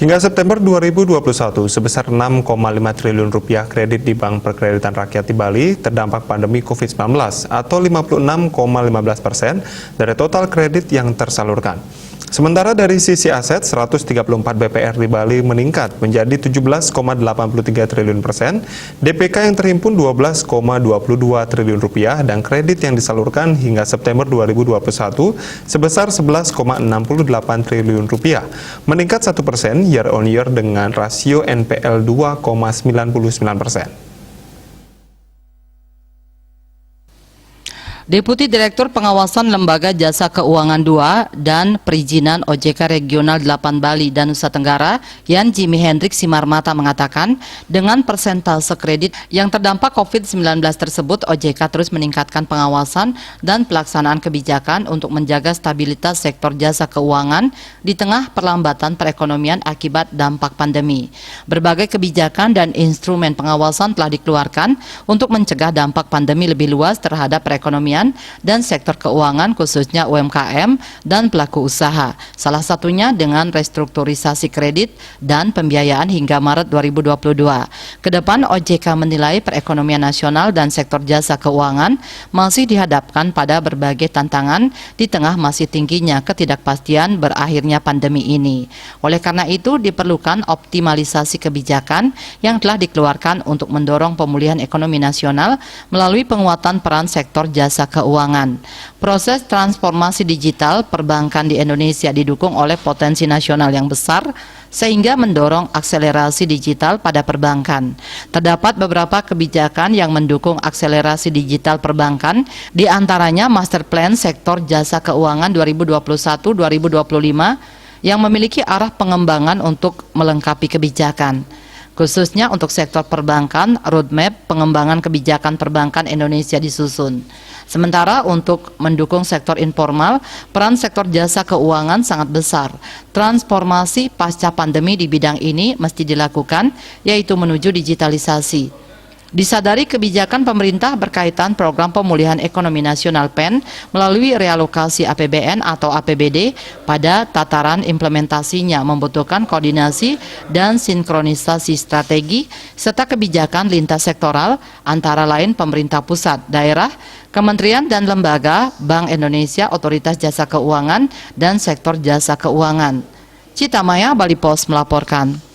Hingga September 2021, sebesar 6,5 triliun rupiah kredit di Bank Perkreditan Rakyat di Bali terdampak pandemi COVID-19 atau 56,15% dari total kredit yang tersalurkan. Sementara dari sisi aset, 134 BPR di Bali meningkat menjadi 17,83 triliun persen, DPK yang terhimpun 12,22 triliun rupiah, dan kredit yang disalurkan hingga September 2021 sebesar 11,68 triliun rupiah, meningkat 1% year on year dengan rasio NPL 2,99%. Deputi Direktur Pengawasan Lembaga Jasa Keuangan II dan Perizinan OJK Regional 8 Bali dan Nusa Tenggara, Yan Jimmy Hendrik Simarmata mengatakan, dengan persentase kredit yang terdampak COVID-19 tersebut, OJK terus meningkatkan pengawasan dan pelaksanaan kebijakan untuk menjaga stabilitas sektor jasa keuangan di tengah perlambatan perekonomian akibat dampak pandemi. Berbagai kebijakan dan instrumen pengawasan telah dikeluarkan untuk mencegah dampak pandemi lebih luas terhadap perekonomian dan sektor keuangan, khususnya UMKM dan pelaku usaha. Salah satunya dengan restrukturisasi kredit dan pembiayaan hingga Maret 2022. Kedepan OJK menilai perekonomian nasional dan sektor jasa keuangan masih dihadapkan pada berbagai tantangan di tengah masih tingginya ketidakpastian berakhirnya pandemi ini. Oleh karena itu diperlukan optimalisasi kebijakan yang telah dikeluarkan untuk mendorong pemulihan ekonomi nasional melalui penguatan peran sektor jasa keuangan. Proses transformasi digital perbankan di Indonesia didukung oleh potensi nasional yang besar sehingga mendorong akselerasi digital pada perbankan. Terdapat beberapa kebijakan yang mendukung akselerasi digital perbankan, di antaranya Master Plan Sektor Jasa Keuangan 2021-2025 yang memiliki arah pengembangan untuk melengkapi kebijakan. Khususnya untuk sektor perbankan, roadmap pengembangan kebijakan perbankan Indonesia disusun. Sementara untuk mendukung sektor informal, peran sektor jasa keuangan sangat besar. Transformasi pasca pandemi di bidang ini mesti dilakukan, yaitu menuju digitalisasi. Disadari kebijakan pemerintah berkaitan program pemulihan ekonomi nasional PEN melalui realokasi APBN atau APBD pada tataran implementasinya membutuhkan koordinasi dan sinkronisasi strategi serta kebijakan lintas sektoral antara lain pemerintah pusat, daerah, kementerian dan lembaga, Bank Indonesia, Otoritas Jasa Keuangan, dan sektor jasa keuangan. Cita Maya, Bali Pos melaporkan.